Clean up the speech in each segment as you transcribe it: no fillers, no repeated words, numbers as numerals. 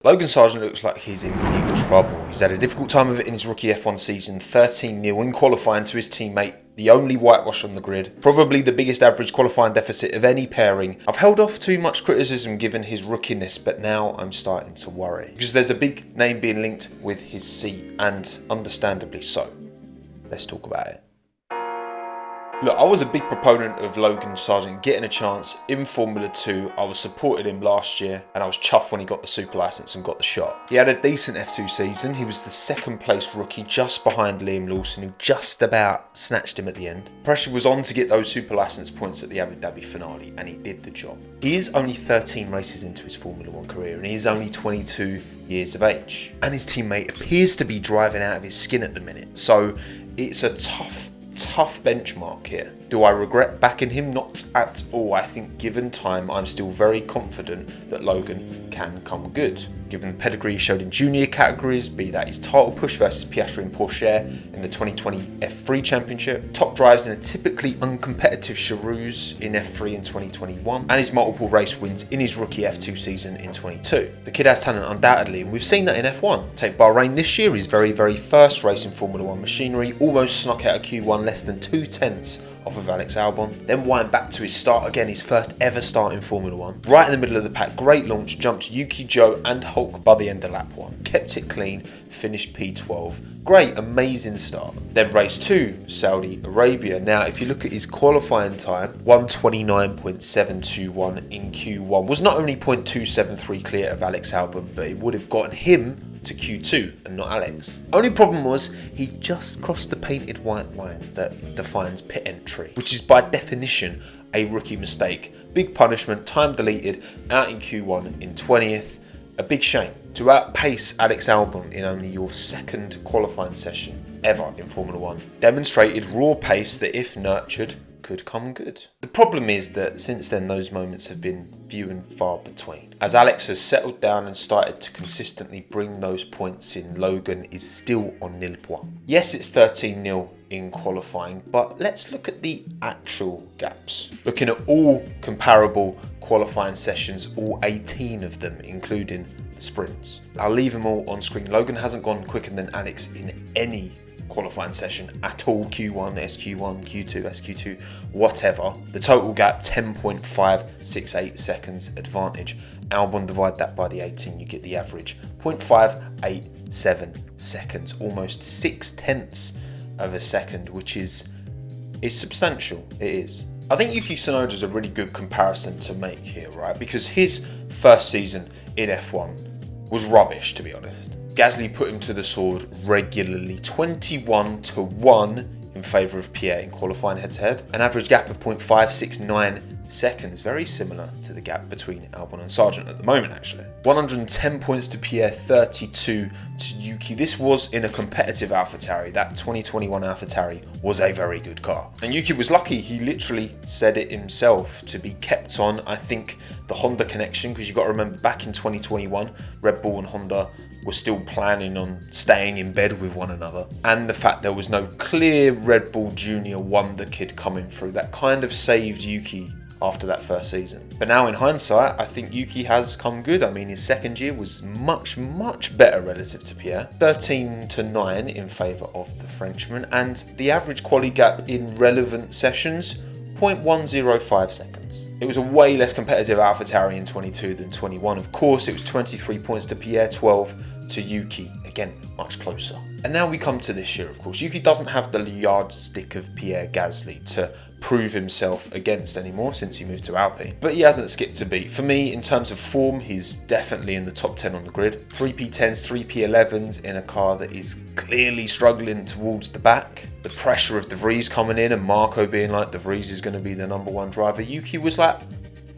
Logan Sargeant looks like he's in big trouble. He's had a difficult time of it in his rookie F1 season, 13-0 in qualifying to his teammate, the only whitewash on the grid, probably the biggest average qualifying deficit of any pairing. I've held off too much criticism given his rookiness, but now I'm starting to worry. Because there's a big name being linked with his seat, and understandably so. Let's talk about it. Look, I was a big proponent of Logan Sargeant getting a chance in Formula 2. I was supported him last year and I was chuffed when he got the super license and got the shot. He had a decent F2 season. He was the second place rookie just behind Liam Lawson, who just about snatched him at the end. Pressure was on to get those super license points at the Abu Dhabi finale and he did the job. He is only 13 races into his Formula 1 career and he is only 22 years of age. And his teammate appears to be driving out of his skin at the minute. So it's a tough benchmark here. Do I regret backing him? Not at all. I think given time, I'm still very confident that Logan can come good. Given the pedigree he showed in junior categories, be that his title push versus Piastri and Porsche in the 2020 F3 Championship, top drives in a typically uncompetitive Charouz in F3 in 2021, and his multiple race wins in his rookie F2 season in 22. The kid has talent undoubtedly, and we've seen that in F1. Take Bahrain this year, his very first race in Formula 1 machinery, almost snuck out of Q1 less than 2/10 off of Alex Albon, then wind back to his start again, his first ever start in Formula 1. Right in the middle of the pack, great launch, jumped Yuki, Joe and Hulk by the end of lap 1. Kept it clean, finished P12. Great, amazing start. Then race 2, Saudi Arabia. Now, if you look at his qualifying time, 1:29.721 in Q1 was not only 0.273 clear of Alex Albon, but it would have gotten him to Q2 and not Alex. Only problem was he just crossed the painted white line that defines pit entry, which is by definition a rookie mistake. Big punishment, time deleted, out in Q1 in 20th. A big shame. To outpace Alex Albon in only your second qualifying session ever in Formula 1 demonstrated raw pace that, if nurtured, could come good. The problem is that since then those moments have been few and far between. As Alex has settled down and started to consistently bring those points in, Logan is still on nil point. Yes, it's 13-0 in qualifying, but let's look at the actual gaps. Looking at all comparable qualifying sessions, all 18 of them, including the sprints. I'll leave them all on screen. Logan hasn't gone quicker than Alex in any qualifying session at all. Q1, SQ1, Q2, SQ2, whatever. The total gap, 10.568 seconds advantage. Albon, divide that by the 18, you get the average. 0.587 seconds, almost 0.6 of a second, which is substantial. It is. I think Yuki Sonoda is a really good comparison to make here, right? Because his first season in F1 was rubbish, to be honest. Gasly put him to the sword regularly, 21-1 in favour of Pierre in qualifying head-to-head. An average gap of 0.569 seconds, very similar to the gap between Albon and Sargeant at the moment actually. 110 points to Pierre, 32 to Yuki. This was in a competitive AlphaTauri. That 2021 AlphaTauri was a very good car. And Yuki was lucky, he literally said it himself, to be kept on, I think, the Honda connection, because you've got to remember back in 2021, Red Bull and Honda were still planning on staying in bed with one another, and the fact there was no clear Red Bull Junior wonder kid coming through, that kind of saved Yuki after that first season. But now in hindsight, I think Yuki has come good. I mean, his second year was much better relative to Pierre. 13-9 in favour of the Frenchman, and the average quality gap in relevant sessions, 0.105 seconds. It was a way less competitive AlphaTauri in 22 than 21. Of course, it was 23 points to Pierre, 12 to Yuki. Again, much closer. And now we come to this year, of course. Yuki doesn't have the yardstick of Pierre Gasly to prove himself against anymore since he moved to Alpine. But he hasn't skipped a beat. For me, in terms of form, he's definitely in the top 10 on the grid. 3P10s, 3P11s in a car that is clearly struggling towards the back. The pressure of De Vries coming in and Marco being like, De Vries is going to be the #1 driver. Yuki was like,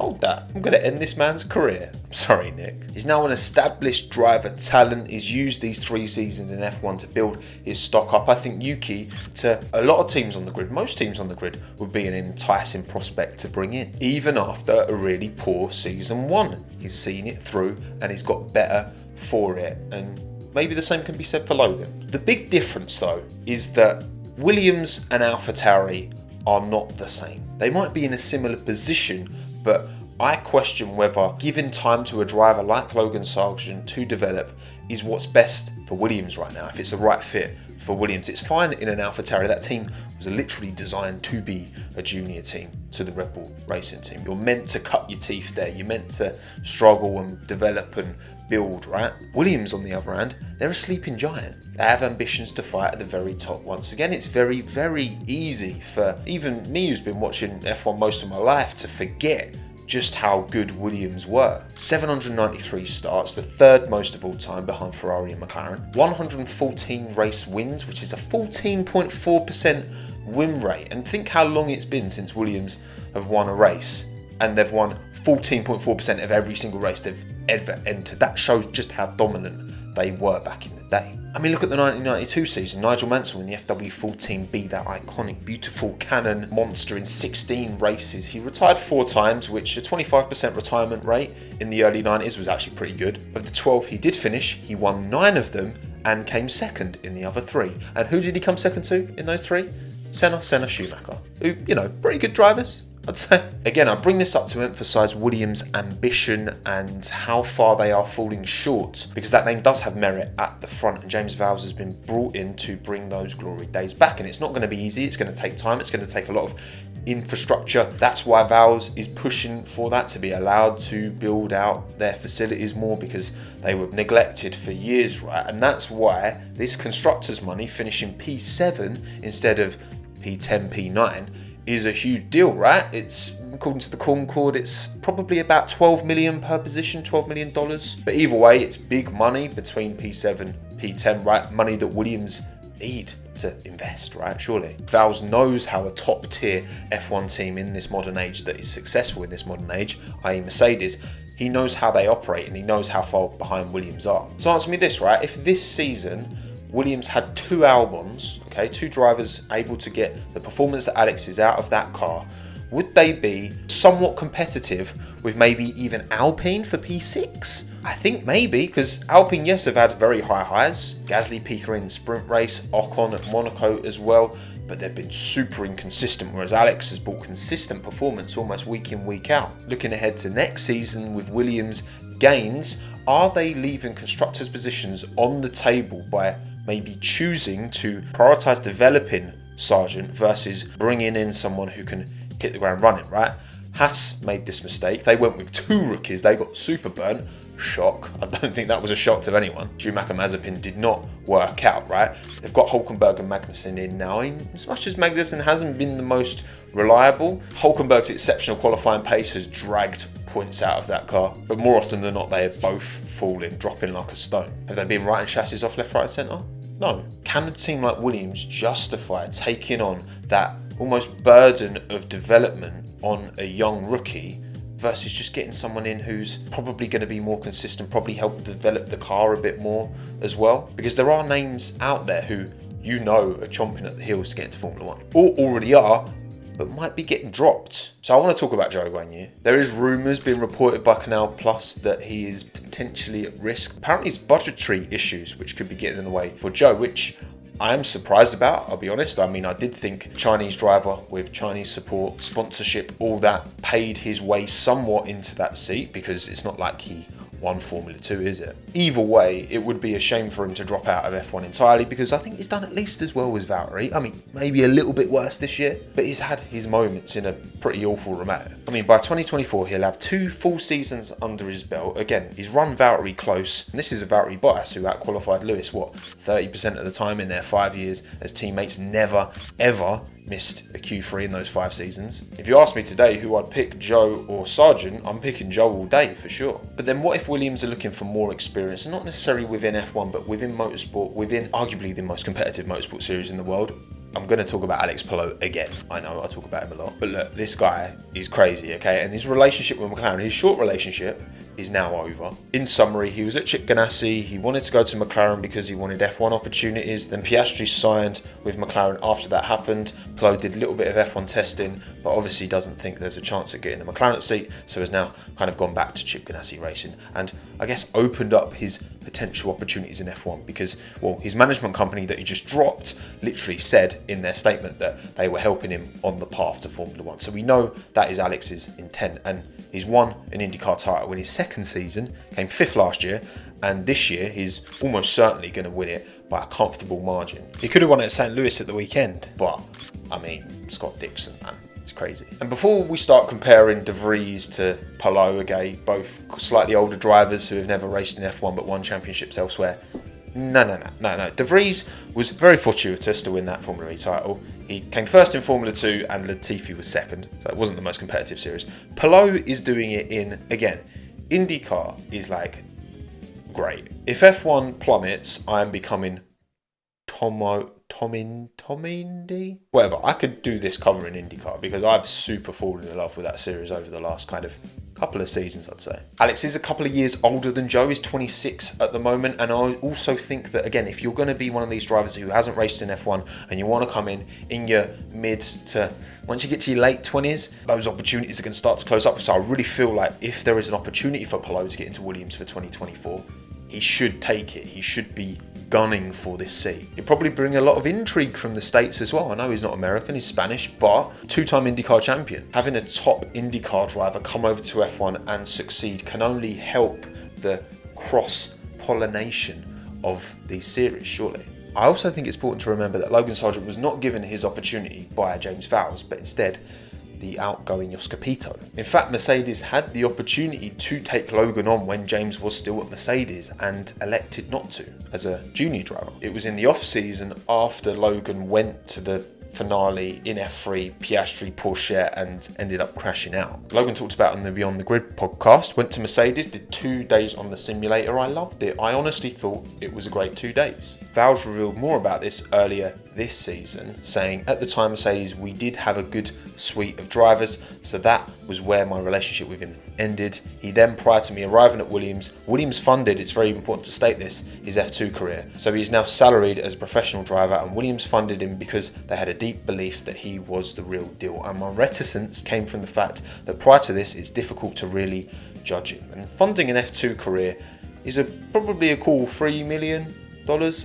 hold that, I'm going to end this man's career. I'm sorry, Nick. He's now an established driver talent. He's used these 3 seasons in F1 to build his stock up. I think Yuki, to a lot of teams on the grid, most teams on the grid, would be an enticing prospect to bring in, even after a really poor season 1. He's seen it through and he's got better for it. And maybe the same can be said for Logan. The big difference, though, is that Williams and AlphaTauri are not the same. They might be in a similar position, but I question whether giving time to a driver like Logan Sargeant to develop is what's best for Williams right now, if it's the right fit for Williams. It's fine in an AlphaTauri. That team was literally designed to be a junior team to the Red Bull Racing team. You're meant to cut your teeth there. You're meant to struggle and develop and build, right? Williams, on the other hand, they're a sleeping giant. They have ambitions to fight at the very top. Once again, it's very, very easy for even me, who's been watching F1 most of my life, to forget just how good Williams were. 793 starts, the third most of all time behind Ferrari and McLaren. 114 race wins, which is a 14.4% win rate. And think how long it's been since Williams have won a race. And they've won 14.4% of every single race they've ever entered. That shows just how dominant they were back in the day. I mean, look at the 1992 season. Nigel Mansell in the FW14B, that iconic, beautiful cannon monster in 16 races. He retired 4 times, which a 25% retirement rate in the early 90s was actually pretty good. Of the 12 he did finish, he won 9 of them and came second in the other 3. And who did he come second to in those 3? Senna, Schumacher, who, pretty good drivers, I'd say. Again, I bring this up to emphasise Williams' ambition and how far they are falling short, because that name does have merit at the front, and James Vowles has been brought in to bring those glory days back. And it's not going to be easy. It's going to take time. It's going to take a lot of infrastructure. That's why Vowles is pushing for that, to be allowed to build out their facilities more, because they were neglected for years, right? And that's why this constructors' money, finishing P7 instead of P10, P9, is a huge deal, right? It's, according to the Concord, it's probably about 12 million per position, $12 million. But either way, it's big money between P7, P10, right? Money that Williams need to invest, right? Surely. Vowles knows how a top tier F1 team in this modern age, that is successful in this modern age, i.e. Mercedes, he knows how they operate and he knows how far behind Williams are. So answer me this, right? If this season Williams had 2 Albons, okay, 2 drivers able to get the performance that Alex is out of that car, would they be somewhat competitive with maybe even Alpine for P6? I think maybe, because Alpine, yes, have had very high highs. Gasly P3 in the sprint race, Ocon at Monaco as well, but they've been super inconsistent, whereas Alex has brought consistent performance almost week in, week out. Looking ahead to next season with Williams' gains, are they leaving constructors' positions on the table by maybe choosing to prioritise developing Sargeant versus bringing in someone who can hit the ground running, right? Haas made this mistake. They went with 2 rookies. They got super burnt. Shock. I don't think that was a shock to anyone. Schumacher Mazepin did not work out, right? They've got Hülkenberg and Magnussen in now. As much as Magnussen hasn't been the most reliable, Hülkenberg's exceptional qualifying pace has dragged points out of that car, but more often than not they are both falling, dropping like a stone. Have they been writing chassis off left, right, centre? No. Can a team like Williams justify taking on that almost burden of development on a young rookie versus just getting someone in who's probably going to be more consistent, probably help develop the car a bit more as well? Because there are names out there who are chomping at the heels to get into Formula 1, or already are, but might be getting dropped. So I want to talk about Zhou Guanyu. There is rumours being reported by Canal Plus that he is potentially at risk. Apparently it's budgetary issues which could be getting in the way for Zhou, which I am surprised about, I'll be honest. I mean, I did think Chinese driver with Chinese support, sponsorship, all that paid his way somewhat into that seat, because it's not like he won Formula 2, is it? Either way, it would be a shame for him to drop out of F1 entirely, because I think he's done at least as well as Valtteri. I mean, maybe a little bit worse this year, but he's had his moments in a pretty awful remote. I mean, by 2024, he'll have 2 full seasons under his belt. Again, he's run Valtteri close, and this is a Valtteri Bottas who out-qualified Lewis, 30% of the time in their 5 years as teammates, never, ever missed a Q3 in those 5 seasons. If you ask me today who I'd pick, Zhou or Sargeant, I'm picking Zhou all day for sure. But then what if Williams are looking for more experience, not necessarily within F1, but within motorsport, within arguably the most competitive motorsport series in the world? I'm going to talk about Alex Palou again. I know I talk about him a lot, but look, this guy is crazy, okay? And his relationship with McLaren, his short relationship, is now over. In summary, he was at Chip Ganassi, he wanted to go to McLaren because he wanted F1 opportunities, then Piastri signed with McLaren after that happened. Palou did a little bit of F1 testing, but obviously doesn't think there's a chance of getting a McLaren seat, so has now kind of gone back to Chip Ganassi Racing. And I guess, opened up his potential opportunities in F1 because, well, his management company that he just dropped literally said in their statement that they were helping him on the path to Formula One. So we know that is Alex's intent, and he's won an IndyCar title in his second season, came 5th last year, and this year he's almost certainly going to win it by a comfortable margin. He could have won it at St. Louis at the weekend, but, I mean, Scott Dixon, man. It's crazy. And before we start comparing De Vries to Palou, again, both slightly older drivers who have never raced in F1 but won championships elsewhere, no. De Vries was very fortuitous to win that Formula E title. He came first in Formula 2 and Latifi was second, so it wasn't the most competitive series. Palou is doing it in, again, IndyCar is like, great. If F1 plummets, I am becoming Tommo, whatever. I could do this covering IndyCar because I've super fallen in love with that series over the last kind of couple of seasons, I'd say. Alex is a couple of years older than Joe. He's 26 at the moment, and I also think that, again, if you're going to be one of these drivers who hasn't raced in F1 and you want to come in your mid to, once you get to your late 20s, those opportunities are going to start to close up. So I really feel like if there is an opportunity for Palou to get into Williams for 2024, he should take it. He should be gunning for this seat. He'll probably bring a lot of intrigue from the States as well. I know he's not American, he's Spanish, but two-time IndyCar champion. Having a top IndyCar driver come over to F1 and succeed can only help the cross-pollination of these series, surely. I also think it's important to remember that Logan Sargeant was not given his opportunity by James Vowles, but instead the outgoing Oscar Pito. In fact, Mercedes had the opportunity to take Logan on when James was still at Mercedes and elected not to as a junior driver. It was in the off-season after Logan went to the finale in F3, Piastri, Porsche, and ended up crashing out. Logan talked about in the Beyond the Grid podcast, went to Mercedes, did 2 days on the simulator. I loved it. I honestly thought it was a great 2 days. Vowles revealed more about this earlier this season, saying, at the time Mercedes, we did have a good suite of drivers, so that was where my relationship with him ended. He then, prior to me arriving at Williams funded, it's very important to state this, his F2 career. So he is now salaried as a professional driver, and Williams funded him because they had a deep belief that he was the real deal. And my reticence came from the fact that prior to this, it's difficult to really judge him. And funding an F2 career is probably a cool $3 million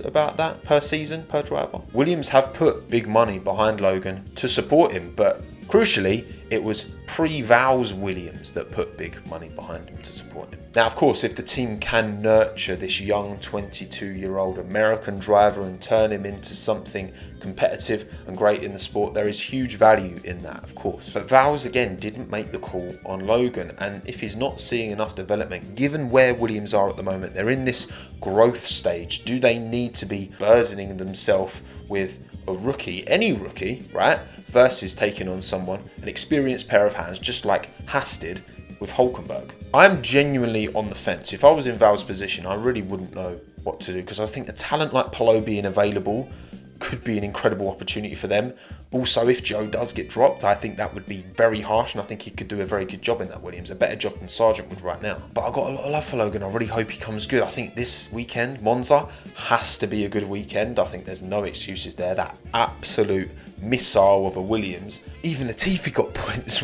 about that per season per driver. Williams have put big money behind Logan to support him, but crucially, it was pre-Vowles Williams that put big money behind him to support him. Now, of course, if the team can nurture this young 22-year-old American driver and turn him into something competitive and great in the sport, there is huge value in that, of course. But Vowles, again, didn't make the call on Logan, and if he's not seeing enough development, given where Williams are at the moment, they're in this growth stage. Do they need to be burdening themselves with a rookie, any rookie, right, versus taking on someone, an experienced pair of hands, just like Haas did with Hülkenberg? I'm genuinely on the fence. If I was in Vowles' position, I really wouldn't know what to do, because I think a talent like Palou being available could be an incredible opportunity for them. Also, if Joe does get dropped, I think that would be very harsh, and I think he could do a very good job in that Williams, a better job than Sargeant would right now. But I've got a lot of love for Logan. I really hope he comes good. I think this weekend, Monza, has to be a good weekend. I think there's no excuses there. That absolute missile of a Williams. Even Latifi got points.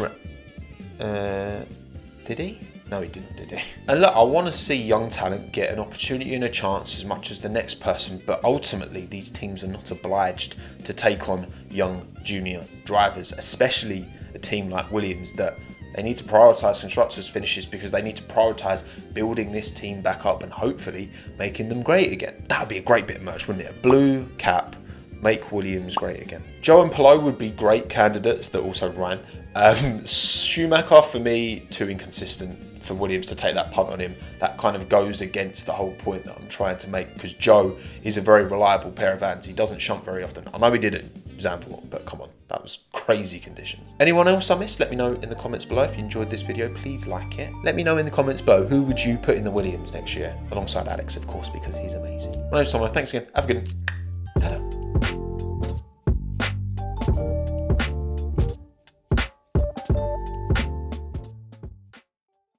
Did he? No, he didn't, did he? And look, I want to see young talent get an opportunity and a chance as much as the next person, but ultimately these teams are not obliged to take on young junior drivers, especially a team like Williams, that they need to prioritise constructors' finishes because they need to prioritise building this team back up and hopefully making them great again. That would be a great bit of merch, wouldn't it? A blue cap, make Williams great again. Joe and Palou would be great candidates that also rhyme. Schumacher, for me, too inconsistent for Williams to take that punt on him. That kind of goes against the whole point that I'm trying to make, because Joe is a very reliable pair of hands. He doesn't shunt very often. I know he did it Zandvoort, but come on, that was crazy conditions. Anyone else I missed? Let me know in the comments below. If you enjoyed this video, please like it. Let me know in the comments below, who would you put in the Williams next year? Alongside Alex, of course, because he's amazing. My name's Tommo. Thanks again. Have a good one.